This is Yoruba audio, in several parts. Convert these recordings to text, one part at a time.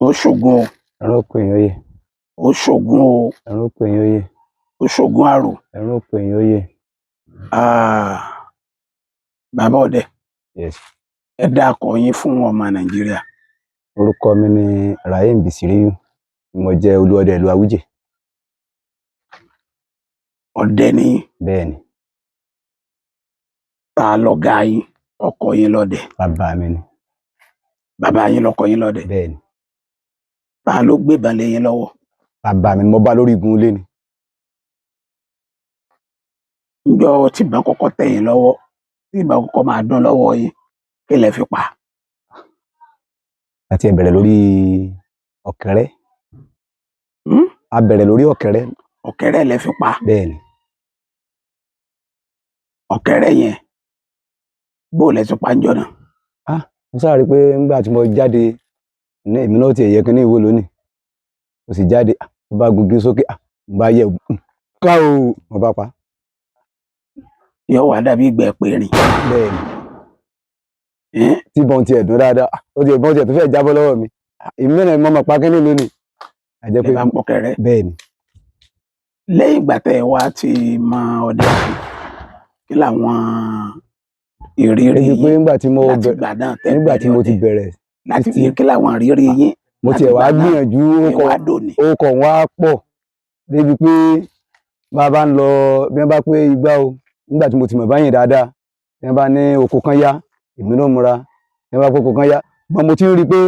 ó ṣògùn o ẹran òkú èèyàn oyè ó ṣògùn o ẹran òkú èèyàn oyè ó ṣògùn àrò. ẹran òkú èèyàn oyè. Bàbá ọdẹ, Yes. ẹ dákọ yín fún ọmọ Nàìjíríà. Orúkọ mi ni Rahim Bisiriyu, mo jẹ́ olúọdẹ ìlú Awújẹ. Ọdẹ ni Bẹ́ẹ̀ni. ta lọ̀gá yín, ọkọ yín lọ́dẹ? Bàbá mi ni. Bàbá yín lọkọ yín lọ́dẹ? Bẹ́ẹ̀ni. Ta ló gbébọn lé yín lọ́wọ́? Bàbá mi ni mo bá lórí igun ilé ni. Ǹjọ́ tí ìbọn kọ́kọ́ tẹ̀ yín lọ́wọ́, tí ìbọn kọ́kọ́ máa dún lọ́wọ́ yín, kí lẹ fi pa? Àti ẹ bẹ̀rẹ̀ lórí ọ̀kẹ́rẹ́. A bẹ̀rẹ̀ lórí ọ̀kẹ́rẹ́. Ọ̀kẹ́rẹ́ lẹ fi pa? Bẹ́ẹ̀ni. Ọ̀kẹ́rẹ́ yẹn bó lẹ ti pa ńjọ́ náà? Mo sáré pé nígbà tí mo jáde ní èmi náà ti ẹ̀yẹ kan ní ìwò lónìí, mo sì jáde, mo bá gungi sókè, mo bá yẹ ká o, mo bá pa. Yóò wá dàbí ìgbẹ́ pèrìn. Bẹ́ẹ̀ni. Tí ìbọn ti ẹ̀dùn dáadáa, ìbọn ti ẹ̀ tó fẹ́ jábọ́ lọ́wọ́ mi, èmi náà mo mọ̀ pa kínní lónìí. Àjẹ́ pé ẹ bá ń pọ̀kẹ́rẹ́. Bẹ́ẹ̀ni. Lẹ́yìn ìgbà tẹ́ ẹ wá ti mọ ọdẹ kí làwọn ìrírí yín nígbà tí mo ti bẹ̀rẹ̀ láti fi kí làwọn ìrírí yín? Mo tiẹ̀ wá gbìyànjú, orúkọ wá pọ̀ débi pé bá ń lọ bí wọ́n bá pé igbá o, nígbà tí mo ti mọ̀ báyìí dáadáa, bí wọ́n bá ní oko kan yá, èmi náà múra, bí wọ́n bá pé oko kan yá, mo ti ń rí i pé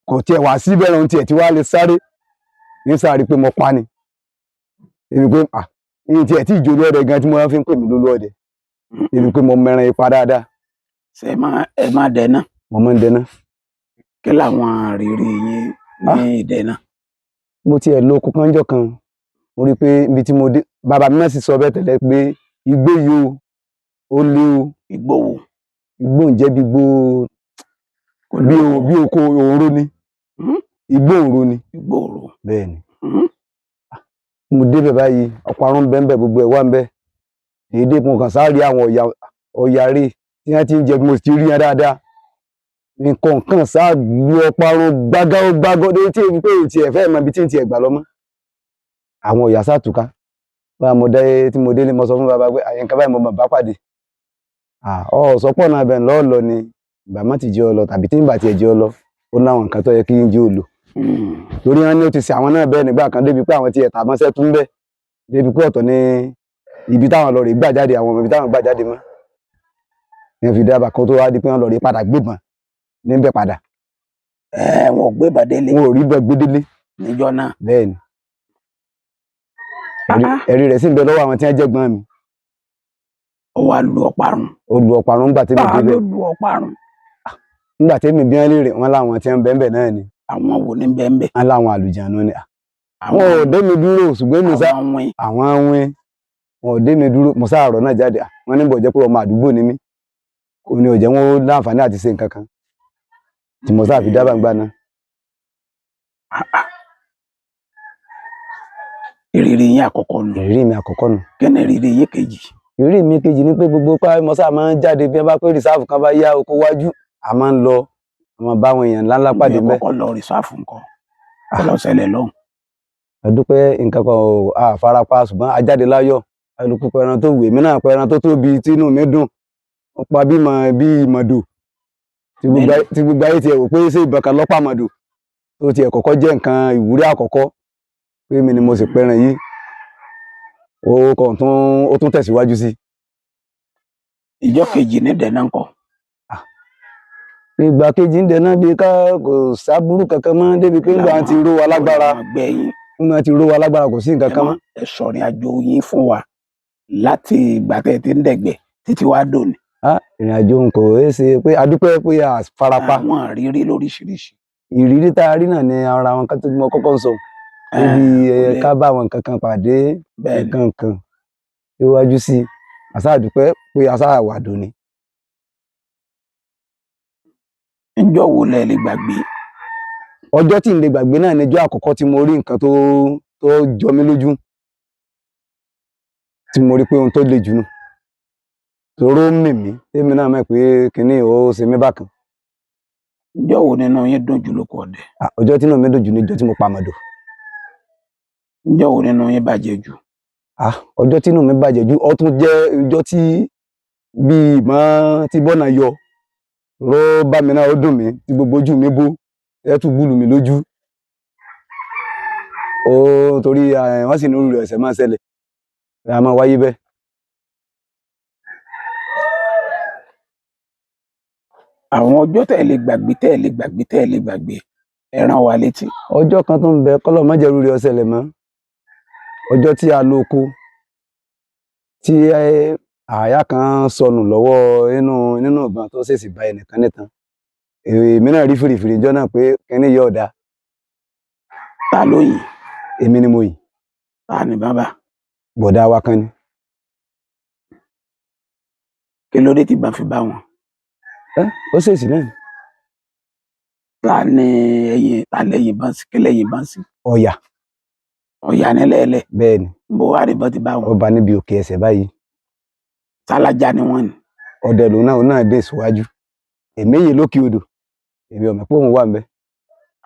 kò tiẹ̀ wá sí bẹ́ẹ̀ lọ́n tiẹ̀ tí wàá lè sáré ní sáré pé mo pa ni. Èmi pé ìyẹn tiẹ̀ tí ìjọ olóòdẹ gan tí mo fi ń pè mí lólóòdẹ. Èmi pé mo mẹ́ran ipa dáadáa. Ṣé ẹ máa dẹná? Mo máa ń dẹná. Kí làwọn ìrírí yín ní ìdẹná? Mo tiẹ̀ lo oko kanjọ́ kan, mo rí i pé ibi tí mo dé, bàbá mi náà sì sọ bẹ́ẹ̀ tẹ́lẹ̀ pé igbó yìí ó lé o. Igbó wo? Igbó ń jẹ́ bí oko òru ni. Igbó òru ni. Igbó òru. Bẹ́ẹ̀ni. Mo débẹ̀ báyìí, ọ̀parun ń bẹ ńbẹ̀, gbogbo ẹ̀ wà ńbẹ̀. Èdè mo kàn sáré àwọn ọ̀yà rí tí wọ́n ti ń jẹ, mo sì ti rí yẹn dáadáa. Nǹkan kan sáà lu ọ̀parun gbágọ́ dé tí èmi pé tí ẹ̀ fẹ́ mọ ibi tí ń ti ẹ̀ gbà lọ mọ́. Àwọn ọ̀yà sáà túká. Bá mo dé tí mo délé, mo sọ fún bàbá pé nǹkan báyìí mo mọ̀ bá pàdé. Sọ́pọ̀ náà bẹ̀ lọ́ọ́ lọ ni ìgbà má ti jẹ́ ọ lọ, tàbí tí ń bà tiẹ̀ jẹ́ ọ lọ, ó láwọn nǹkan tó yẹ kí ń jẹ́ ò lò. Torí wọn ní ó ti ṣe àwọn náà bẹ́ẹ̀ nígbà kan débi pé àwọn ti ẹ̀ta mọ́ṣẹ́ tún bẹ́ẹ̀ débi pé ọ̀tọ̀ ní ibi táwọn lọ rè gbà jáde, àwọn ọmọ ibi táwọn gbà jáde mọ́. Wọ́n fi dábàá kó tó wá di pé wọ́n lọ rè padà gbébọn níbẹ̀ padà. Wọn ò gbébọn délé? Wọn ò rí bẹ́ẹ̀ gbé délé níjọ́ náà. Bẹ́ẹ̀ni. Ẹ̀rí rẹ̀ sì ń bẹ lọ́wọ́ àwọn tí wọ́n jẹ́ gbọ́n mi. Ó wá lu ọ̀parun. Ó lu ọ̀parun nígbà tí mi délé. Ta ló lu ọ̀parun? Nígbà tí mi bí wọ́n léèrè, wọ́n láwọn tí wọ́n bẹ́ẹ̀ náà ni. Àwọn wo ni bẹ́ẹ̀? Wọ́n láwọn àlùjànnú ni. Àwọn ò dé mi dúró, ṣùgbọ́n mi sá àwọn awin, wọn ò dé mi dúró, mo sá àrọ̀ náà jáde. Wọ́n ní bọ̀ jẹ́ pé ọmọ àdúgbò ni mí, kò ní ò jẹ́ wọn ó láǹfààní àti ṣe nǹkan kan tí mo sáà fi dábàá ń gbà náà. Ìrírí yín àkọ́kọ́ nù. Ìrírí mi àkọ́kọ́ nù. Kí ni ìrírí yín kejì? Ìrírí mi kejì ni pé gbogbo mo sáà máa ń jáde bí wọ́n bá pé rìsáàfù kan bá yá oko wájú, a máa ń lọ, àmọ́ báwọn èèyàn ńláńlá pàdé mẹ́. Kọ́kọ́ lọ rìsáàfù nǹkan kó lọ ṣẹlẹ̀ lọ́hùn. A dúpẹ́ nǹkan kan ò farapa, ṣùgbọ́n a jáde láyọ̀. Alùpùpù pẹran tó wù èmi náà, pẹran tó tóbi tí inú mi dùn. Ó pa bí ìmọ̀dò tí gbogbo ayé tiẹ̀ wò pé ṣé ìbọn kan lọ́pàá mọ̀dò tó tiẹ̀ kọ́kọ́ jẹ́ nǹkan ìwúrí àkọ́kọ́ pé mi ni mo sì pẹran yìí. Ó tún tẹ̀síwájú sí. Ìjọ́ kejì ní dẹ̀nà ńkọ́? Ìgbà kejì ń dẹ̀nà bí kò sábúrú kankan mọ́, débi pé nígbà tí ró wa lágbára, nígbà tí ró wa lágbára kò sí nǹkan kan mọ́. Ẹ sọ̀rìn àjò yín fún wa láti ìgbà tẹ́ ti ń dẹ̀gbẹ́ títí wá dòní. Ìrìn àjò kò ṣe pé a dúpẹ́ pé a farapa. Àwọn ìrírí lóríṣiríṣi. Ìrírí tá a rí náà ni ara àwọn kan tí mo kọ́kọ́ ń sọ. Níbi ká bá àwọn nǹkan kan pàdé, nǹkan kan síwájú sí i, àṣà dúpẹ́ pé àṣà wà dòní. Ńjọ́ wo lẹ lè gbàgbé? Ọjọ́ tí n lè gbàgbé náà ni ọjọ́ àkọ́kọ́ tí mo rí nǹkan tó jọ mí lójú, tí mo rí pé ohun tó le jù nù. Toró mì mí, tèmi náà mọ̀ pé kinní ó ṣe mí bákan. Ǹjọ́ wo nínú yín dùn jù lóko ọdẹ? Ọjọ́ tí inú mi dùn jù ní ọjọ́ tí mo pa màdò. Ǹjọ́ wo nínú yín bàjẹ́ jù? Ọjọ́ tí inú mi bàjẹ́ jù ó tún jẹ́ ọjọ́ tí bí ìmọ̀ tí bọ́nà yọ ló bá mi náà, ó dùn mí tí gbogbo ojú mi bó ẹ tún gbúlù mi lójú. Torí wọ́n sì ní irú rẹ̀ ẹ̀sẹ̀ máa ṣẹlẹ̀ a máa wáyé bẹ́ẹ̀. Àwọn ọjọ́ tẹ́ ẹ lè gbàgbé ẹ rán wa létí. Ọjọ́ kan tó ń bẹ kọ́lọ̀ má jẹ́ irú rẹ̀ ó ṣẹlẹ̀ mọ́. Ọjọ́ tí a lọ oko tí àáyá kan sọnù lọ́wọ́ nínú ìbọn tó ṣèṣì bá ẹnìkan nítan. Èmi náà rí fìrìfìrì ọjọ́ náà pé kíní yóò dáa. Ta ló yìn? Èmi ni mo yìn. Ta ni bàbá? Bọ̀dá wa kan ni. Kí ló dé tí ìbọn fi bá wọn? Ó ṣèṣì náà ni. Ta lẹ́yìn bá sí? Kí lẹ́yìn bá sí? Ọ̀yà. Ọ̀yà nílẹ̀ẹ́lẹ̀. Bẹ́ẹ̀ ni. Bó wá rí bọ́ ti bá wọn? Ọba níbi òkè ẹsẹ̀ báyìí. Sálájá ni wọ́n ni. Ọdẹ lòun náà dé síwájú. Èmi yìí lókè odò. Èmi ò mọ̀ pé òun wà ńbẹ̀.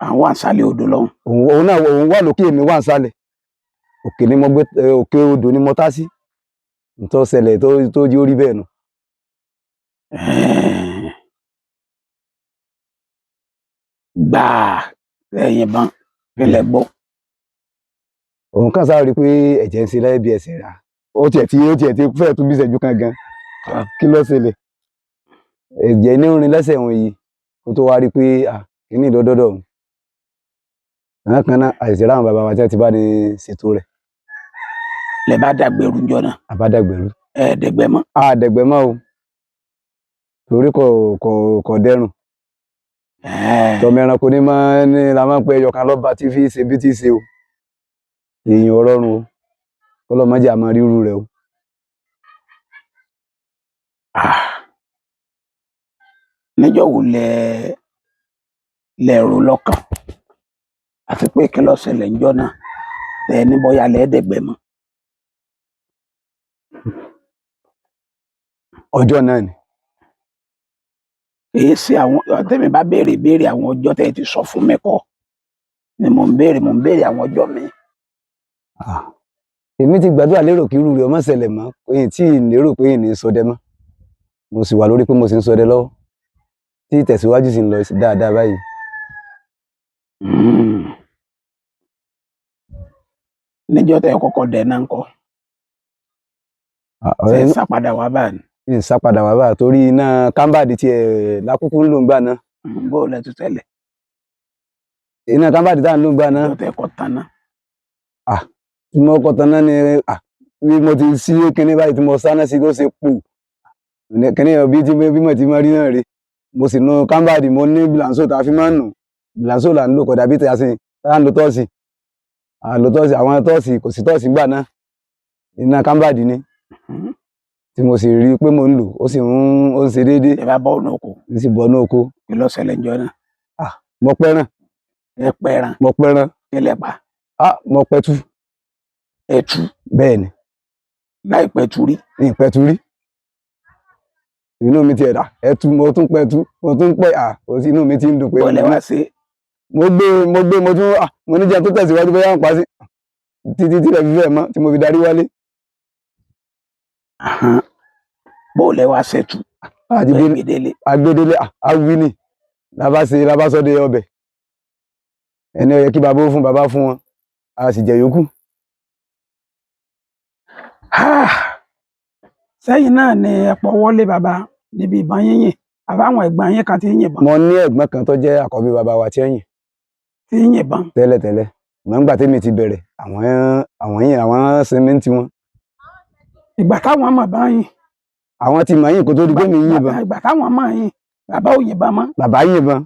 Àwọn àṣálẹ̀ odò lọ́hùn. Òun wà lókè, èmi wà nsàlẹ̀. Òkè ni mo gbé, òkè odò ni mo tá sí. Ntọ́ ṣẹlẹ̀ tó jí ó rí bẹ́ẹ̀ nù. Gbàá lẹ́yìn bán kí lẹ gbọ́. Òun kàn sáà rí pé ẹ̀jẹ̀ ń ṣe láyé bí ẹsẹ̀ rà. Ó tiẹ̀ ti fẹ́ẹ̀ tó bí ìṣẹ́jú kan gan. Kí ló ṣẹlẹ̀? Ẹ̀jẹ̀ ní rin lẹ́sẹ̀ òun yìí kó tó wá rí pé kíní ìdọ́dọ́dọ̀ òun. Kan náà àìsí ráwọn bàbá wa tí wọ́n ti bá ní ṣètò rẹ̀. Lẹ bá dàgbẹ̀rú ńjọ́ náà. A bá dàgbẹ̀rú. Dẹ̀gbẹ́ mọ́. A dẹ̀gbẹ́ mọ́ o. Torí kò dẹrùn. Tọmọ ẹranko ní la máa ń pẹ́ ẹyọkan lọ́ba tí fi ṣe bí tí ṣe o. Èèyàn ọlọ́run o. Kọ́lọ́ má jẹ́ a máa rí irú rẹ̀ o. Níjọ́ wo lẹ rò lọ́kàn àti pé kí ló ṣẹlẹ̀ ńjọ́ náà tẹ ní bóyá lẹ́ẹ̀dẹ̀gbẹ́ mọ́? Ọjọ́ náà ni. Kìí ṣe àwọn tẹ́mi bá béèrè àwọn ọjọ́ tẹ́ ti sọ fún mi kọ́ ni mò ń béèrè àwọn ọjọ́ mi. Èmi ti gbàdúrà lérò kí irú rẹ̀ má ṣẹlẹ̀ mọ́. Èyí tí lérò pé èyí ní ṣọdẹ mọ́. Mo sì wà lórí pé mo sì ń ṣọdẹ lọ́wọ́. Tí ìtẹ̀síwájú sì ń lọ dáadáa báyìí. Níjọ́ tẹ́ kọ́kọ́ dẹ̀ náà ń kọ́. Ṣé ń sápadà wá báyìí? Ń sápadà wá báyìí torí iná kámbàdì tiẹ̀ lákúkú ń lò ń gbà náà. Bó lẹ tún tẹ́lẹ̀? Iná kámbàdì tá à ń lò ń gbà náà. Níjọ́ tẹ́ kọ́ tán náà. Tí mo kọ́ tán náà ni bí mo ti sí kíní báyìí tí mo sáná sí ló ṣe pò. Kíní bí mo ti máa rí náà rí. Mo sì nu kámbàdì, mo ní bìlànsó tá a fi máa ń nù. Bìlànsó là ń lò kọ̀dà bí tá a ń lo tọ́ọ̀sì. Àwọn tọ́ọ̀sì kò sí tọ́ọ̀sì gbà náà. Iná kámbàdì ni. Tí mo sì rí pé mo ń lò ó sì ń ṣe déédéé. Ẹ bá bọ́ ọ̀nà oko. N sì bọ́ ọ̀nà oko. Kí ló ṣẹlẹ̀ ńjọ́ náà? Mo pẹ́ràn. Ẹ pẹran. Mo pẹ́ràn. Kí lẹ pa? Mo pẹtu. Ẹtu. Bẹ́ẹ̀ ni. Láì pẹtu rí. Ìpẹtu rí. Inú mi ti ẹ̀dá. Ẹtu mo tún pẹtu. Mo tún pẹ́ inú mi ti ń dùn pé. Bọ́lẹ̀ wá sí. Mo tún mo ní jẹ́ tó tẹ̀síwájú bóyá ń pa sí. Títí tí rẹ̀ fi fẹ́ mọ́ tí mo fi darí wálé. Bọ́ọ̀lẹ̀ wá ṣẹ̀tù. Agbédélé awí ni. Lábá sọ́dẹ ọbẹ̀. Ẹni ó yẹ kí bàbá ó fún bàbá fún wọn. A sì jẹ yòókù. Sẹ́yìn náà ni ẹ̀pọ̀ wọlé bàbá níbi ìbọn yínyìn. Àbáwọn ẹ̀gbọ́n yín kan ti ń yìnbọn. Mo ní ẹ̀gbọ́n kan tó jẹ́ àkọ́bí bàbá wa tí ń yìn. Tí ń yìnbọn. Tẹ́lẹ̀tẹ́lẹ̀. Nígbà tèmi ti bẹ̀rẹ̀, àwọn sinmi ti wọn. Ìgbà táwọn mọ̀ bá yìn. Àwọn ti mọ̀ yìn kó tó di pé mi yìnbọn. Ìgbà táwọn mọ̀ yìn, bàbá ò yìnbọn mọ́. Bàbá yìnbọn.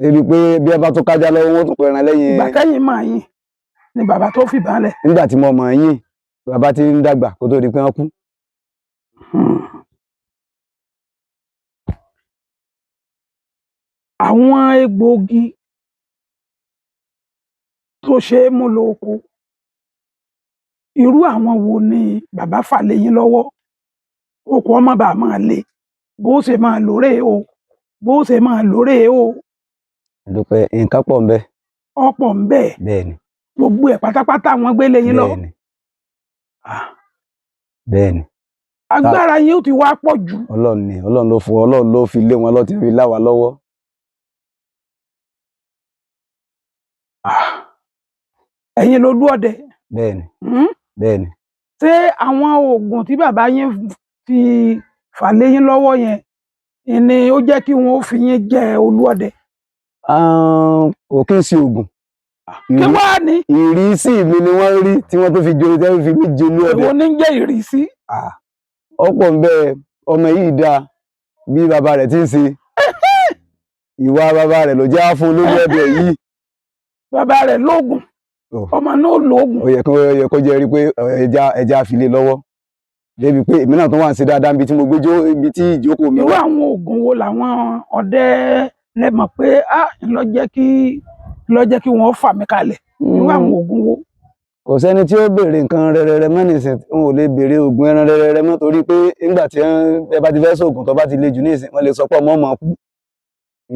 Débi pé bí ẹ bá tó kájá lọ́wọ́ wọn tó pẹran lẹ́yìn. Ìgbà tẹ́yìn mọ̀ yìn ni bàbá tó fìbọn lẹ̀. Nígbà tí mo mọ̀ yìn, bàbá ti ń dàgbà kó tó di pé wọ́n kú. Àwọn egbòogi tó ṣe é mú lọ oko, irú àwọn wo ni bàbá fà lé yín lọ́wọ́? Oko ọmọ bàá máa le, bó ṣe máa lò rèé o. bó ṣe máa lóore o. dúpẹ́ nǹkan pọ̀ ńbẹ. Ọ̀pọ̀ ń bẹ. Bẹ́ẹ̀ni. Gbogbo ẹ̀ pátápátá wọ́n gbélé yín lọ. Bẹ́ẹ̀ni. Bẹ́ẹ̀ni. Agbára yín ó ti wá pọ̀ jù. Ọlọ́run ló fi lé wọn lọ tí fi lá wa lọ́wọ́. Ẹ̀yin lolú ọdẹ. Bẹ́ẹ̀ni. Bẹ́ẹ̀ni. Ṣé àwọn oògùn tí bàbá yín fi fà lé yín lọ́wọ́ yẹn ni ó jẹ́ kí wọ́n fi yín jẹ olú ọdẹ? Kò kí n ṣe oògùn. Kí wàá ní? Ìrísí mi ni wọ́n rí tí wọ́n tó fi jẹ fi mí jẹ olú ọdẹ. Èwo ní ń jẹ́ ìrísí? Ọ̀pọ̀ ńbẹ, ọmọ yìí dáa bí bàbá rẹ̀ ti ń ṣe. Ìwà bàbá rẹ̀ ló jẹ́ á fún olórí ọdẹ yìí. Bàbá rẹ̀ lóògùn, ọmọ náà lóògùn. Ó yẹ kó jẹ́ rí pé ẹja fi lé lọ́wọ́ débi pé èmi náà tó wà ń ṣe dáadáa níbi tí mo gbé ibi tí ìjókòó mi Irú wà. àwọn oògùn wo làwọn ọdẹ lẹ mọ̀ pé ló jẹ́ kí wọ́n fà mí kalẹ̀? Irú àwọn oògùn wo? Kò sẹ́ni tí ó béèrè nǹkan rẹrẹrẹ mọ́ nísìn, n ò lè béèrè oògùn ẹran rẹrẹrẹ mọ́ torí pé nígbà tí ẹ bá ti fẹ́ sóògùn tó bá ti le jù nísìn, wọ́n lè sọ pé ọmọ ọmọ kú.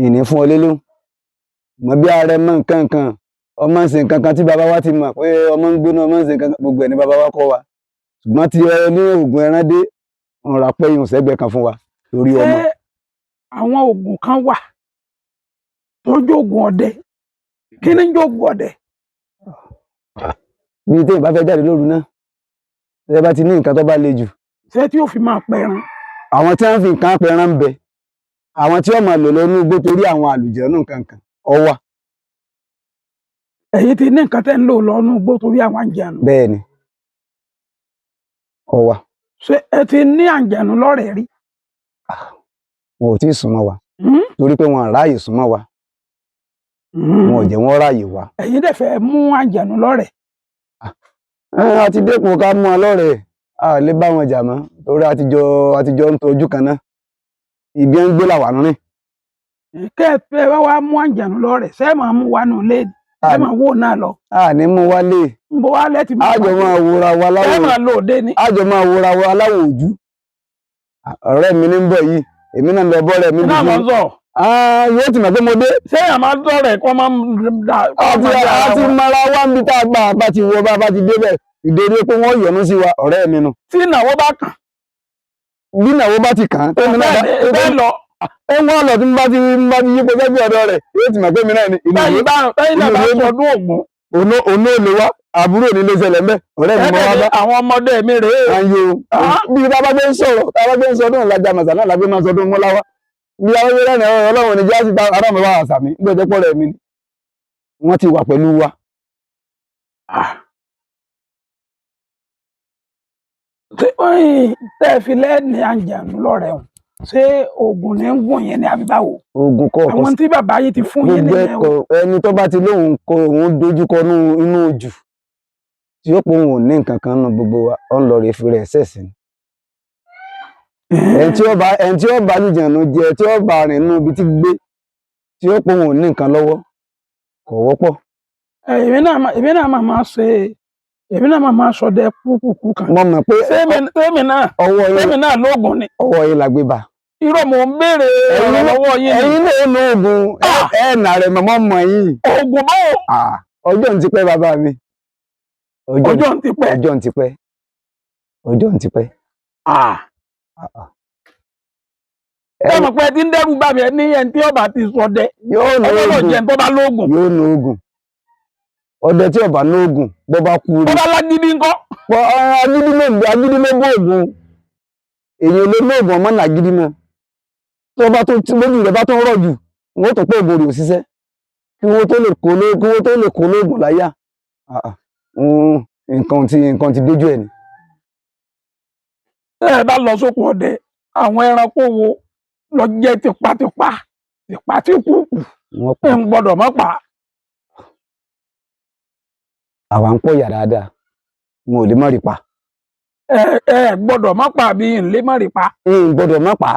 Ìní fún ọ lélẹ́hùn. Mọ̀ bí ààrẹ mọ́ nǹkan kan, ọmọ ń ṣe nǹkan kan tí bàbá wa ti mọ̀ pé ọmọ ń gbóná, ọmọ ń ṣe nǹkan kan, gbogbo ẹ̀ ní bàbá wa kọ́ wa. Ṣùgbọ́n tí ẹ ní oògùn ẹran dé, wọ́n ra pẹ́yìn sẹ́gbẹ̀ẹ́ kan fún wa lórí ọmọ. Ṣé àwọn oògùn kan wà tó jóògùn ọdẹ? Kí ni ń jóògùn ọdẹ? Bí téèyàn bá fẹ́ jáde lóru náà, tẹ́ bá ti ní nǹkan tó bá le jù. Ṣé tí ó fi máa pẹran? Àwọn tí wọ́n fi nǹkan pẹran ń bẹ. Àwọn tí wọ́n máa lò lọ inú igbó torí àwọn àlùjànnú nǹkan kan ó wà. Ẹ̀yin ti ní nǹkan tẹ́ ń lò lọ inú igbó torí àwọn àǹjànú. Bẹ́ẹ̀ni. Ó wà. Ṣé ẹ ti ní àǹjànú lọ́rẹ̀ẹ́ rí? Wọn ò tí ì súnmọ́ wa torí pé wọn ráàyè súnmọ́ wa. Wọn ò jẹ́ wọ́n ráàyè wa. Ẹ̀yin dẹ̀ fẹ́ mú àǹjànú lọ́rẹ̀ẹ́. A ti dẹ́kun ká mú wọn lọ́rẹ̀ẹ́, a lè bá wọn jà mọ́ torí àtijọ́ ń tọ́jú kan náà. Ibi ń gbé làwà rìn. Kẹ́ ẹ fẹ́ wá mú àǹjànú lọ́rẹ̀ẹ́, ṣé ẹ máa mú wa nù lé ni? Ẹ máa wò náà lọ. A ní mú wálé. Ń bọ̀ wá lẹ́tì máa Àjọ máa wòra wa láwò. ẹ máa lò dé ni. Àjọ máa wòra wa láwò ojú. Ọ̀rẹ́ mi ní ń bọ̀ yìí, èmi náà lọ bọ́ rẹ̀ mi. Náà lọ sọ. Yóò ti mọ̀ pé mo dé. Ṣé èèyàn máa dọ̀rẹ̀ kọ́ máa ń da? A ti mara wá níbi tá a gbà bá ti wọ bá ti débẹ̀. Ìdérí pé wọ́n yọ̀nú sí wa, ọ̀rẹ́ mi nu. Tí ìnáwó bá kàn. Bí ìnáwó bá ti kàn án, tó mi náà bẹ́ẹ̀ lọ. Ó ń wọ́n lọ tí mo bá ti yípo sẹ́gbẹ̀ ọ̀dọ̀ rẹ̀, yóò ti mọ̀ pé mi náà ni. Bẹ́ẹ̀ náà bá sọdún Ògún. Òun ó lè wá, àbúrò ní ilé ìṣẹ̀lẹ̀ mẹ́, ọ̀rẹ́ mi mọ́ wá bá. Àwọn ọmọdé mi rèé. Ayò bí bá bá gbé ń sọ̀rọ̀, tá a bá gbé ń sọdún ìlàjà màsà náà lágbé máa sọdún mọ́láwá. Bí àwọn ẹgbẹ́ rẹ̀ Ọlọ́run ní jáàsì bá ará mi wá àṣà mi, gbọ́dọ̀ pọ̀ rẹ̀ mi ni. Wọ́n ti wà pẹ̀lú wa. Tẹ́ ẹ fi lẹ́ẹ̀ni àǹjànú lọ́rẹ̀ẹ́ hùn. Ṣé oògùn ní ń gùn yẹn ni àbí báwo? Oògùn kọ́ ọ̀kan. Àwọn tí bàbá yìí ti fún yín nìyẹn o. Ẹni tó bá ti lóhùn kọ òun dojúkọ inú jù tí ó pọ̀ òun ò ní nǹkan kan nù gbogbo wa ó ń lọ rè fi rẹ̀ ṣẹ̀sì ni. Ẹni tí ó bá lùjànú jẹ tí ó bá rìn nínú ibi tí gbé tí ó pọ̀ òun ò ní nǹkan lọ́wọ́ kò wọ́pọ̀. Èmi náà máa ṣọdẹ kúkúkú kan. Mo mọ̀ pé tèmi náà lóògùn ni. Ọwọ́ yìí la gbé bá. Irọ́ mò ń béèrè ọ̀rọ̀ lọ́wọ́ yín ni. Ẹ̀yin náà lo oògùn ẹ̀ẹ́nà rẹ̀ mọ̀mọ́ mọ̀ yìí. Oògùn báwo? Ọjọ́ ń ti pẹ́ bàbá mi. Ọjọ́ ń ti pẹ́. Ọjọ́ ń ti pẹ́. Ọjọ́ ń ti pẹ́. Ẹ mọ̀ pé tí ń dẹ́rù bá mi ẹ ní ẹni tí ọba ti ṣọdẹ. Yóò lo oògùn. Ọjọ́ jẹ́ tó bá lóògùn. Yóò lo oògùn. Ọdẹ tí ọba ní oògùn bọ́ bá kú rí. Bọ́ bá lágídí ńkọ́. Agídí ló bó oògùn. Èèyàn ló lóògùn ọmọ náà gidi mọ́. Tó bá tó lójú rẹ̀ bá tó rọ̀ jù, wọ́n tó pé ògùn rẹ̀ ò ṣiṣẹ́. Kí wọ́n tó lè kó lóògùn láyà. Nǹkan ti dójú ẹ̀ ni. Ẹ bá lọ sóko ọdẹ, àwọn ẹranko wo lọ jẹ́ tipátipá tí kúkú ẹ̀ ń gbọ́dọ̀ mọ́ pa. Àwa ń pọ̀ yà dáadáa, wọn ò lè má rí pa. Ẹ gbọ́dọ̀ mọ́ pa bí n lè má rí pa. N gbọ́dọ̀ má pa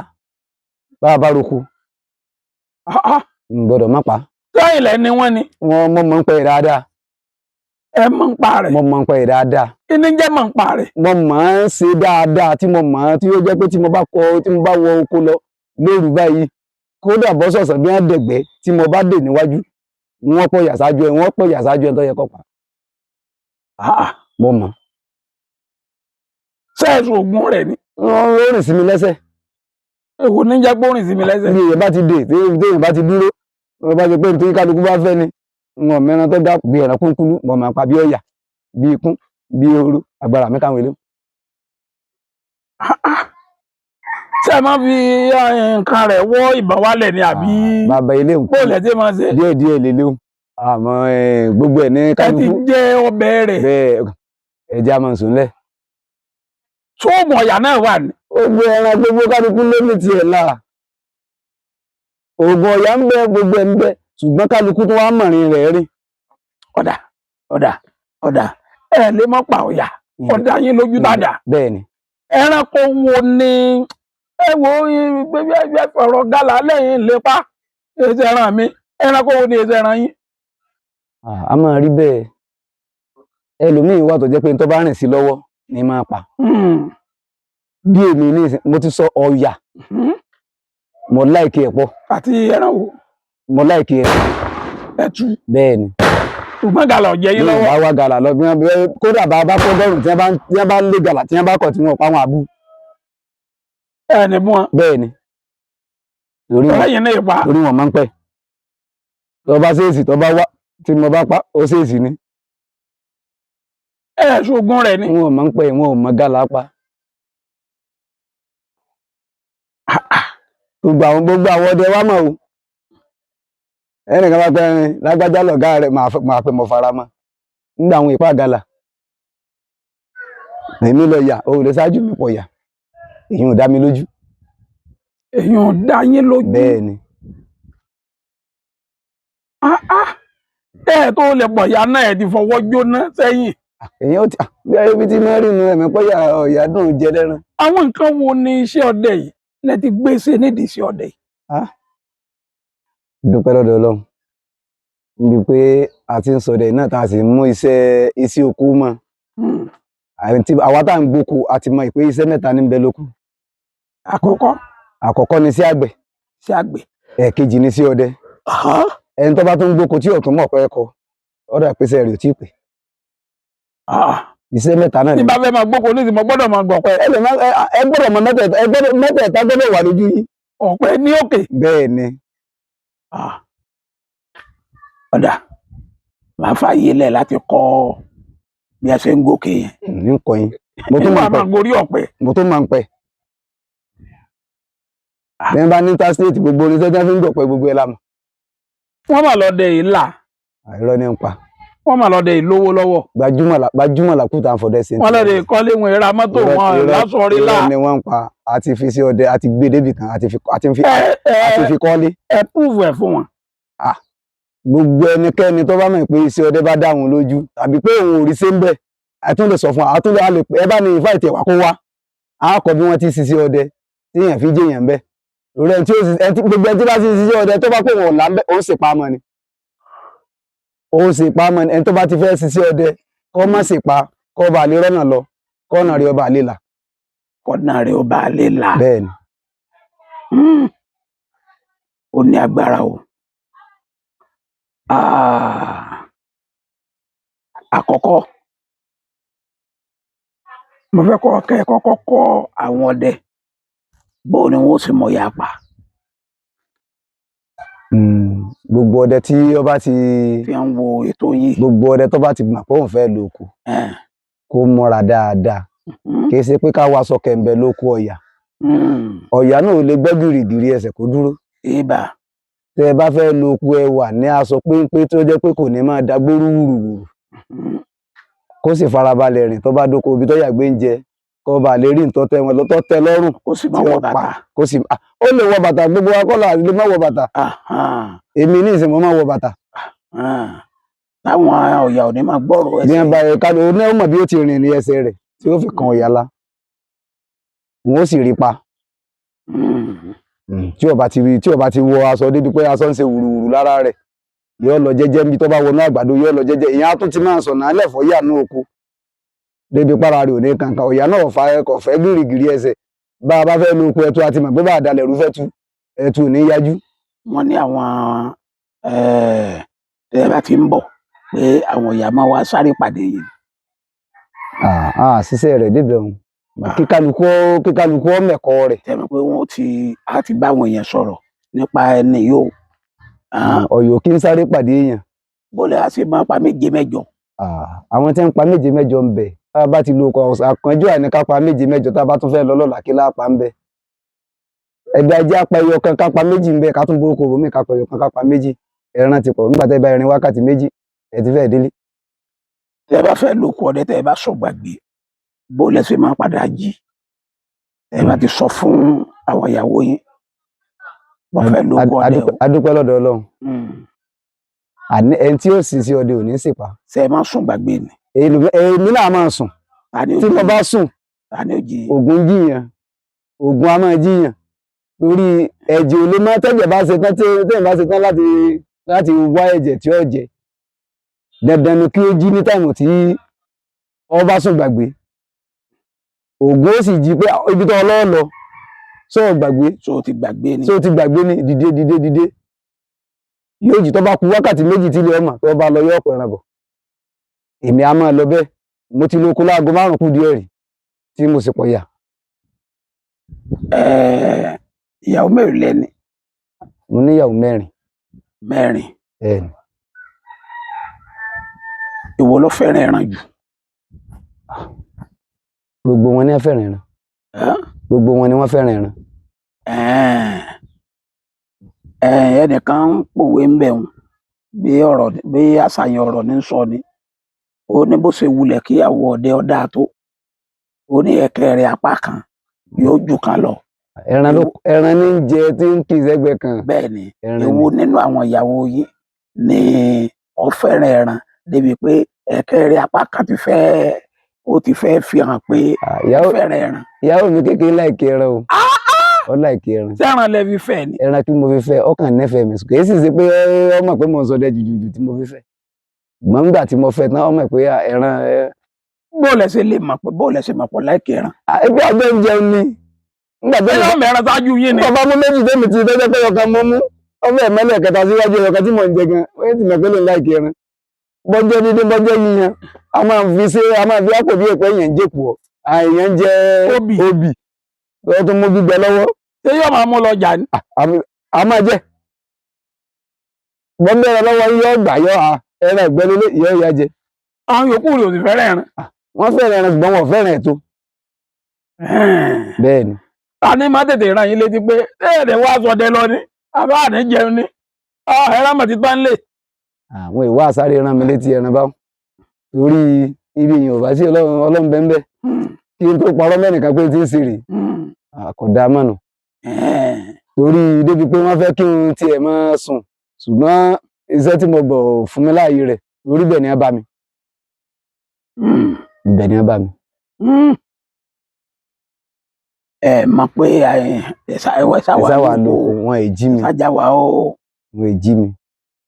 bá a bá roku. N gbọ́dọ̀ má pa. Sẹ́yìn lẹ ni wọ́n ni. Wọ́n mọ̀ ń pẹ́ dáadáa. Ẹ mọ̀ ń pa rẹ̀. Mo mọ̀ ń pẹ́ dáadáa. Kí ni jẹ́ mọ̀ ń pa rẹ̀? Mo mọ̀ ń ṣe dáadáa tí mo mọ̀ tí ó jẹ́ pé tí mo bá wọ oko lọ lóru báyìí kódà bọ́ sọ̀sán bí wọ́n dẹ̀gbẹ́ tí mo bá dè níwájú wọ́n pọ̀ yàsájú ẹ wọ́n pọ̀ yàsájú ẹ tó yẹ kó pa mo mọ̀. sẹ́ẹ̀sì oògùn rẹ̀ ni. wọ́n rìn sí mi lẹ́sẹ̀. èwo ní jẹ́ pé ó rìn sí mi lẹ́sẹ̀. bí èèyàn bá ti dè téèyàn bá ti dúró wọ́n bá ti pé nítorí kálukú bá fẹ́ ni wọn mẹ́ran tó dá bí ẹ̀ràn kúnkúlú mọ̀ máa pa bí ọ̀yà bí ikún bí ehoro agbára mi káwọn eléwọ̀n. ṣé ẹ máa fi nǹkan rẹ̀ wọ́ ìbọn wálẹ̀ ni àbí bàbá eléwọ̀n bó lẹ̀ tí máa ṣe. díẹ̀ lélẹ́wọ̀n àmọ́ gbogbo ẹ̀ ní kálukú. ẹ ti jẹ ọbẹ̀ rẹ̀. bẹ́ẹ̀ ẹja máa sùn lẹ̀. sóògùn ọ̀yà náà wà ní. gbogbo ẹran gbogbo kálukú ló ní tiẹ̀ là. oògùn ọ̀yà ń bẹ gbogbo ẹ̀ ń bẹ ṣùgbọ́n kálukú tó wá mọ̀rin rẹ̀ rìn. ọ̀dà ẹ lè mọ́ pa ọ̀yà ọ̀dà yín lójú dáadáa. bẹ́ẹ̀ni. ẹranko wo ni ẹ wo ọ̀rọ̀ gàlà lẹ́yìn lépa èsì ẹran mi ẹranko wo ni èsì ẹran yín. a máa rí bẹ́ẹ̀ ẹlòmíín wà tó jẹ́ pé tó bá rìn sí lọ́wọ́ ni máa pa. bí èmi ní ìsìn mo ti sọ ọ̀yà mo láìkí ẹ̀ pọ̀. àti ẹran wo. mo láìkí ẹ̀. ẹtù. bẹ́ẹ̀ni. ṣùgbọ́n gàlà ọ̀jẹ̀ yín lọ́wọ́. bá wá gàlà lọ bí wọ́n kódà bá bá fọ́gọ́rùn tí wọ́n bá lé gàlà tí wọ́n bá kọ̀ tí wọ́n pa wọn àbú. ẹni bú wọn. bẹ́ẹ̀ni. torí wọn máa ń pẹ́. tó bá ṣèèṣì tó bá wá tí mo bá pa ó ṣèèṣì ni. ṣoògùn rẹ̀ ni. wọn ò máa ń pẹ́ wọn ò mọ gàlà pa. gbogbo àwọn ọdẹ wa mọ̀ o. ẹnìkan bá pẹ́ lágbájá lọ̀gá rẹ̀ máa pẹ́ mọ̀ fara mọ́ nígbà àwọn ìpá àgàlà èmi lọ yà ó lè ṣáájú mi pọ̀ yà èyí ò dá mi lójú. èyí ò dá yín lójú. bẹ́ẹ̀ ni. ẹ tó lè pọ̀ yà náà ẹ ti fọwọ́ jóná sẹ́yìn. èyí ò tí bí ayé bí ti máa rí inú ẹ̀mí pọ̀ yà ọ̀yà dùn jẹ lẹ́ran. àwọn nǹkan wo ni iṣẹ́ ọdẹ yìí lẹ ti gbé ṣe nídìí iṣẹ́ ọdẹ yìí. dúpẹ́ lọ́dọ̀ Ọlọ́run níbi pé a ti ń sọdẹ náà tá a sì mú iṣẹ́ oko mọ́ àwa tá à ń gboko a ti mọ ìpè iṣẹ́ mẹ́ta ní bẹ lóko. àkọ́kọ́ ni sí àgbẹ̀. ẹ̀kejì ni sí ọdẹ. ẹni tó bá tún gboko tí ọ̀tún mọ̀ pẹ́ kọ ọ̀dà ìpèsè rẹ̀ ò tí ì pè. iṣẹ́ mẹ́ta náà ni. tí bá fẹ́ máa gboko ní ìsìnkú gbọ́dọ̀ máa gbọ̀ pẹ́. ẹ gbọ́dọ̀ mọ mẹ́tẹ̀ẹ̀ta gbọ́dọ̀ wà lójú yín. ọ̀pẹ ní òkè. bẹ́ẹ̀ ni. ọ̀dà máa fààyè lẹ̀ láti kọ́ bí a ṣe ń gòkè yẹn. ní nǹkan yín mo tún máa ń pẹ́. gorí ọ̀pẹ. mo tún máa ń pẹ́. bí wọ́n bá ní interstate gbogbo oníṣẹ́ tí wọ́n fi ń gbọ̀pẹ́ gbogbo ẹ̀ lámọ̀. wọ́n mà lọ́dẹ yìí là. àìrọ́ ní ń pa. wọ́n mà lọ́dẹ yìí lówó lọ́wọ́. gbajúmọ̀ làkútà ń fọdẹ sí. wọ́n lọ́dẹ ìkọ́lé wọn ìra mọ́tò wọn lásọ̀rí là. ìrọ̀ ni wọ́n ń pa àti fi sí ọdẹ àti gbé débì kan àti fi kọ́lé. ẹ púùfù ẹ̀ fún wọn. gbogbo ẹnikẹ́ni tó bá mọ̀ pé iṣẹ́ ọdẹ bá dá wọn lójú tàbí pé òun ò rí sí ń bẹ̀ àtún lè sọ fún wa àtún lè alè ẹ bá ní ìfá ìtẹ̀wá kó wá á kọ bí wọ́n ti ṣiṣẹ́ ọdẹ tí èèyàn fi jẹ́yàn bẹ́ẹ̀ lórí ẹni tí gbogbo ẹni tí bá ti ṣiṣẹ́ ọdẹ tó bá pé wọn ò là ń bẹ́ ó sì pa mọ́ ni ẹni tó bá ti fẹ́ ṣiṣẹ́ ọdẹ kọ́ mọ́ sì pa kọ́ bá lè rọ́nà lọ kọ́nà rí ọba lè là. kọ́nà rí ọba lè là. bẹ́ẹ̀ ni. ó ní agbára o. àkọ́kọ́ mo fẹ́ kẹ́ ẹ kọ́kọ́ kọ́ àwọn ọdẹ bó ni wọ́n sì mọ̀ yá pa. gbogbo ọdẹ tí ó bá ti fi ń wo ètò yìí. gbogbo ọdẹ tó bá ti mọ̀ pé òun fẹ́ lóko kó múra dáadáa kì í ṣe pé ká wá aṣọ kẹ̀ǹbẹ̀ lóko ọ̀yà náà ò lè gbẹ́ gìrìgìrì ẹsẹ̀ kó dúró. tẹ ẹ bá fẹ́ lo oko ẹ wà ní aṣọ péńpé tó jẹ́ pé kò ní máa dagbóró wùrùwùrù kó sì farabalẹ̀ rìn tó bá dóko ibi tó yàgbé ń jẹ kó bá lè rí nǹkan tẹ wọn lọ́tọ̀ tẹ lọ́rùn kó sì má wọ bàtà. ó lè wọ bàtà gbogbo akọ́là lè má wọ bàtà èmi ní ìsìn mo máa wọ bàtà. táwọn ọ̀yà ò ní máa gbọ́rọ̀ ẹsẹ̀. ní abá ẹ̀ ká ló ní ọmọ bí ó ti rìn ní ẹsẹ̀ rẹ̀ tí ó fi kan ọ̀yà la wọn ó sì rí pa. tí ó bá ti wọ aṣọ débi pé aṣọ ń ṣe wùrùwùrù lára rẹ̀ yóò lọ jẹ́jẹ́ níbi tó bá wọnú àgbàdo yóò lọ jẹ́jẹ́ ìyẹn á tún ti máa sọnà lẹfọ yà ní oko débi para rẹ̀ ò ní kankan ọ̀yà náà fa ẹkọ fẹ́ gírígírí ẹsẹ̀ bá a bá fẹ́ lo oko ẹtu àti mọ̀ pé bá a dalẹ̀ rú fẹ́ tu ẹtu ò ní yájú wọ́n ní àwọn tẹ́ ẹ bá ti ń bọ̀ pé àwọn ìyá máa wá sáré pàdé yìí. Ṣiṣẹ́ rẹ̀ débẹ̀ òun kíkálukú mẹ̀kọ́ rẹ̀. Tẹ́ mọ̀ pé á ti bá àwọn èèyàn sọ̀rọ̀ nípa ẹni yóò. Ọ̀yọ́ kí ń sáré pàdé èèyàn. Bólẹ̀ á sì máa pa méje mẹ́jọ. Àwọn tí ń pa méje mẹ́jọ ń bẹ tá a bá ti lo àkànjú àní ká pa méje mẹ́jọ tá a bá tún fẹ́ lọ lọ́la kí lápá ń bẹ. Ẹgbẹ́ ajé apá ẹyọ kan ká pa méjì ń bẹ ká tún borúkọ bòmí ká pa ẹyọ kan ká pa méjì. Ẹran ti pọ̀ nígbà tẹ́ bá rin wákàtí méjì ẹ ti fẹ́ délé. Tẹ́ bá fẹ́ lóko ọdẹ tẹ́ bá sọ gbàgbé bólẹ̀ sì máa padà jí. Tẹ́ bá ti sọ fún àwọn ìyàwó yín wọ́n fẹ́ lóko ọdẹ o. Adúpẹ́ lọ́dọ̀ Ọlọ́run. Ẹni tí ó sì sí ọdẹ ò ní ṣèpá. Ṣé ẹ máa sùn gbàgbé ni? Èmi náà máa sùn. Tí mo bá sùn ògùn jíyàn ògùn a máa jíyàn torí ẹ̀jẹ̀ ò lè máa tẹ́jẹ̀ bá ṣe tán tẹ́yìn bá ṣe tán láti wá ẹ̀jẹ̀ tí ó jẹ dandan ni kí ó jí ní táìmù tí ó bá sùn gbàgbé ògùn ó sì jí pé ibi tó ọlọ́ọ̀ lọ sọ gbàgbé so ti gbàgbé ní dìde yóò jí tó bá kù wákàtí méjì tí ilé ọmọ tó bá lọ yọ ọ̀pọ̀ ẹran bọ̀ èmi a máa lọ bẹ́ẹ̀ mo ti lóko láago 5 kù díẹ̀ rí tí mo sì pọ̀ yà. Ìyàwó mẹ́rin lẹ́ni. Mo níyàwó mẹ́rin. Bẹ́ẹ̀ni. Ìwọ ló fẹ́ràn ẹran jù. Gbogbo wọn ni wọ́n fẹ́ràn ẹran. Gbogbo wọn ni wọ́n fẹ́ràn ẹran. Ẹnìkan ń pòwe ń bẹ̀ wọn bí àṣàyàn ọ̀rọ̀ ní sọ ni ó ní bó ṣe wulẹ̀ kí àwọ̀ ọdẹ ọdá tó ó ní ẹ̀kẹ́ rẹ̀ apá kan yóò jù kan lọ. Ẹran ní jẹ tí ń kì í sẹ́gbẹ̀ẹ́ kan. Bẹ́ẹ̀ni èwo nínú àwọn ìyàwó yìí ni ó fẹ́ràn ẹran débi pé ẹ̀kẹ́ rẹ̀ apá kan ti fẹ́ fi hàn pé ó fẹ́ràn ẹran. Ìyàwó mi kékeré láìkí ẹran o. Ó láìkí ẹran. Sẹ́ran lẹ fi fẹ́ ni. Ẹran tí mo fi fẹ́ ọkàn nẹ́fẹ̀ẹ́ mi kì í sì ṣe pé ọmọ pé mo ń sọdẹ jùjù tí mo fi fẹ́. Ṣùgbọ́n nígbà tí mo fẹ́ tán ọmọ pé ẹran. Bóòlẹ̀ ṣe mọ̀ pọ̀ láìkí ẹran. Ebi àgbẹ̀ ń jẹun ni. Nígbà tí ẹran mẹ́ran ṣáájú yín ni. Bàbá mú méjì tẹ́mi ti tẹ́jẹ́ pé ọkàn mọ́ mú ọmọ ẹ̀mẹ́lẹ̀ kẹta síwájú ọkàn tí mò ń jẹ gan wọ́n ti mọ̀ pé lè láìkí ẹran. Bọ́jọ́ dídé bọ́jọ́ yíyan a máa fi àpò bí èpè èèyàn ń jèpọ̀ èèyàn ń jẹ obì ó tún mú gbígbẹ lọ́wọ́. Ṣé yóò máa mú lọ jà ní? A máa jẹ bọ́m̀bẹ̀rẹ̀ lọ́wọ́ yóò gbà yọ ẹran ìgbẹ́lélé ìyọ́ ìyá jẹ. Àwọn yòókù rẹ̀ ò sì fẹ́ràn ẹran. Wọ́n fẹ́ràn ẹran ṣùgbọ́n wọn fẹ́ràn ẹ̀ tó. Bẹ́ẹ̀ni. A ní má tètè ràn yín létí pé ẹ̀ẹ́dẹ̀ wá sọdẹ lọ ni àbá àní jẹun ni ẹran mọ̀ ti tán lè. Àwọn ìwà àsáré rán mi létí ẹran báwọn torí ibi èèyàn ò bá sí Ọlọ́run bẹ́ẹ̀ kí n tó parọ́ mẹ́nìkan pé tí ń sì rè kò dáa mọ̀nà torí débi pé wọ́n fẹ́ kí n tiẹ̀ máa sùn ṣùgbọ́n iṣẹ́ tí mo gbọ́ fún mi láàyè rẹ̀ lórí bẹ̀ ni ẹ bá mi. Ibẹ̀ ni ẹ bá mi. Mọ̀ pé ẹ̀wẹ̀ sáwà ló wọn è jí mi. Sájà wà ó. Wọn è jí mi.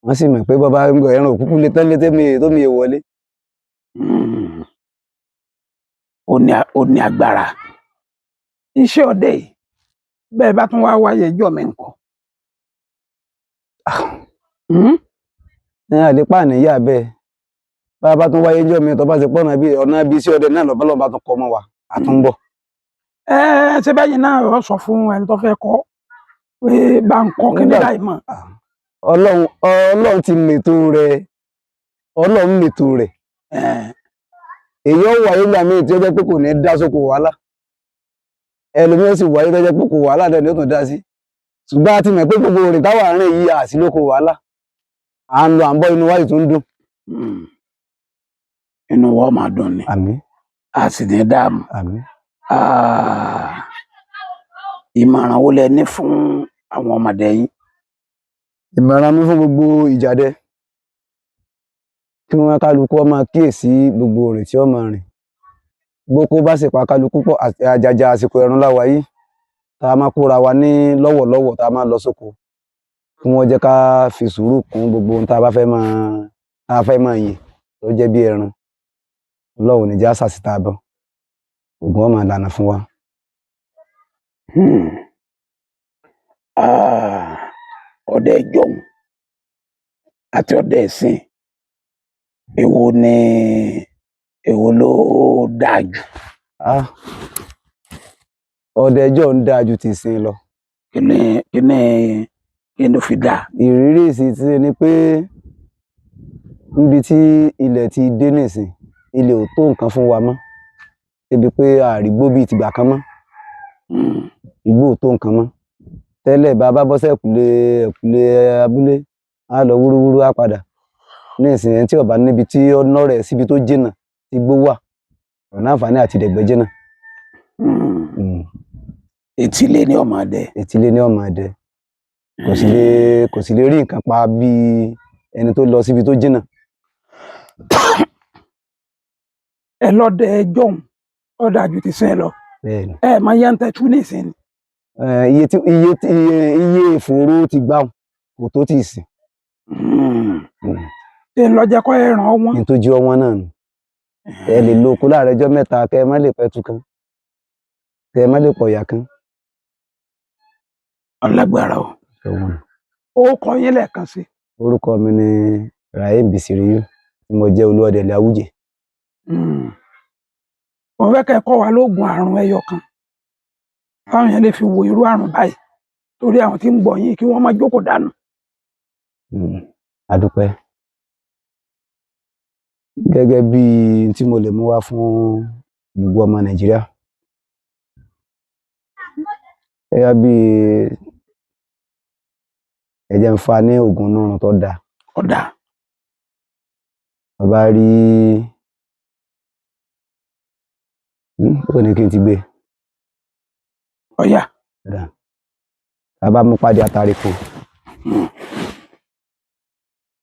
Wọ́n sì mọ̀ pé bàbá ẹran òkúkú lè tán létí tó mi wọlé. Ó ní agbára. Iṣẹ́ ọdẹ yìí bẹ́ẹ̀ bá tún wá wáyé ẹjọ́ mi nǹkan. Àlè pàníyà bẹ́ẹ̀ bá bá tún wáyé ẹjọ́ mi tó bá ti pọ̀ ọ̀nà bí iṣẹ́ ọdẹ náà lọ́bọ́lọ́ba tún kọ́ mọ́ wa àtúnbọ̀. Ṣé bẹ́yìn náà ó sọ fún ẹni tó fẹ́ kọ́ pé bá ń kọ́ kíní láì mọ̀. Ọlọ́run ti mètò rẹ̀ Ọlọ́run mètò rẹ̀ èyí ó wáyé gbà míì tí ó jẹ́ pé kò ní dá sóko wàhálà ẹlòmíràn sì wáyé tó jẹ́ pé kò wàhálà náà ni ó tún dá sí ṣùgbọ́n a ti mọ̀ pé gbogbo rìn táwa rìn yìí àsí lóko wàhálà à ń lọ à ń bọ̀ inú wáyé tó ń dùn. Inú wa máa dùn ni. Àmín. A sì ní dààmú. Àmín. Ìmọ̀ràn wo lẹ ní fún àwọn ọmọdé yín? Ìmọ̀ràn mi fún gbogbo ìjàdẹ kí wọ́n kálukú máa kíyèsí gbogbo rẹ̀ tí ó máa rìn gbogbo bá sì pa kálukú pọ̀ àjàjà àsìkò ẹ̀rùn láwa yìí tá a máa kóra wa ní lọ́wọ̀lọ́wọ̀ tá a máa lọ sóko kí wọ́n jẹ́ ká fi sùúrù kún gbogbo ohun tá a bá fẹ́ máa yìn tó jẹ́ bí ẹran Ọlọ́run ní já sàsìtà bọ́ ògùn ọmọ ìlànà fún wa. ọdẹ ìjọ̀hún àti ọdẹ ìsìn èwo ló dáa jù? Ah, ọdẹ ẹjọ́ ń dáa ju ti ìsìn lọ. kí ló fi dáa? Ìrírí ìsìn ti ni pé níbi tí ilẹ̀ ti dé nìsín, ilẹ̀ ò tó nǹkan fún wa mọ́, débi pé àrígbó bíi tìgbà kan mọ́, igbó ò tó nǹkan mọ́. Tẹ́lẹ̀ bá a bá bọ́ ẹ̀kúlé abúlé, á lọ wúrúwúrú á padà. Nísìn ẹni tí ó bá níbi tí ó nọ́rẹ̀ẹ́ síbi tó jìnnà tí igbó wà, ọ̀nà àǹfààní àti dẹ̀gbẹ́ jìnnà. Etílé ni ọmọ adẹ. Etílé ni ọmọ adẹ. Kò sì lè rí nǹkan pa bí ẹni tó lọ síbi tó jìnnà. Ẹ lọ́dẹ ẹjọ́hún ó dáa ju ti sìn lọ. Bẹ́ẹ̀ni. Ẹ máa yá ń tẹ́tú nísìn ni. Iye ìfòòró ti gbà kò tó ti sìn. Ṣé ń lọ jẹ́ kọ́ ẹ̀ràn wọn? Ní tó jí ọwọ́n náà nù. Ẹ lè lo oko láàárọ̀ ọjọ́ mẹ́ta kẹ́ ẹ má lè pẹ̀tù kan, kẹ́ ẹ má lè pọ̀yà kan. Ọlágbára o. Orúkọ yín lẹ́ẹ̀kan sí. Orúkọ mi ni Rahim Bisiriyu, tí mo jẹ́ olúọdẹ ilẹ̀ Awújẹ. Mo fẹ́ kẹ́ ẹ kọ́ wa lóògùn àrùn ẹyọ kan táwọn yẹn lè fi wo irú àrùn báyìí, torí àwọn tí ń gbọ́ yín kí wọ́n má jókòó dànù. A dúpẹ́. Gẹ́gẹ́ bí tí mo lè mú wá fún gbogbo ọmọ Nàìjíríà, gẹ́gẹ́ bí ẹ jẹ́ n fa ní oògùn nírun tó dáa. Ọ̀dà. Bàbá rí ó ní kí n ti gbé. Ọ̀yà. Bàbá mú pàdé àtàrí kan,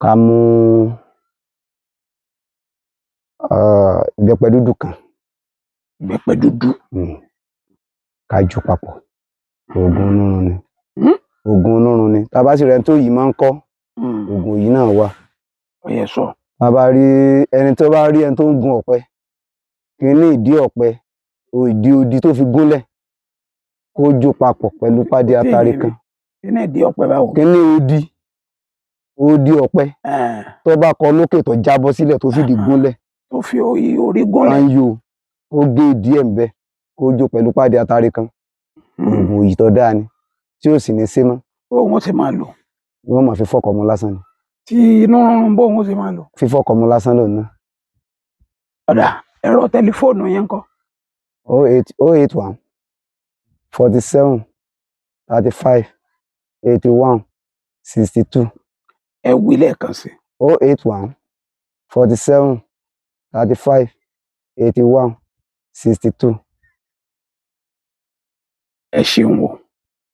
ká mú ìbẹ́pẹ dúdú kan. Ìbẹ́pẹ dúdú. Ká jù papọ̀. Oògùn nírun ni. Oògùn nírun ni. Tá bá sì rẹ̀ tó yìí máa ń kọ́, oògùn yìí náà wà. Ọ̀yẹ̀ sọ. Bàbá rí ẹni tó bá rí ẹni tó ń gun ọ̀pẹ, kí ní ìdí ọ̀pẹ, odi tó fi gúnlẹ̀, kó jó papọ̀ pẹ̀lú pàdé àtàrí kan. Kí ní ìdí ọ̀pẹ báwo? Kí ní odi ọ̀pẹ tó bá kọ lókè tó jábọ́ sílẹ̀ tó fìdí gúnlẹ̀. Tó fi orí gúnlẹ̀. Máa ń yọ, ó gé ìdí ẹ̀ ń bẹ, kó jó pẹ̀lú pàdé àtàrí kan. Oògùn yìí tó dáa ni, tí ó sì ní sé mọ́. Bóun ó sì máa lò. Wọ́n máa fi fọ́kọ̀ mu lásán ni. Tí inú rúnrún bóun ó sì máa lò. Fífọ́kọ̀ mu lásán lòun náà. Ọ̀dà, ẹ̀rọ tẹlifóònù yẹn ńkọ́? 081 47 35 81 62. Ẹ wí lẹ́ẹ̀kan sí. 081 47 35 81 62. Ẹ ṣeun o.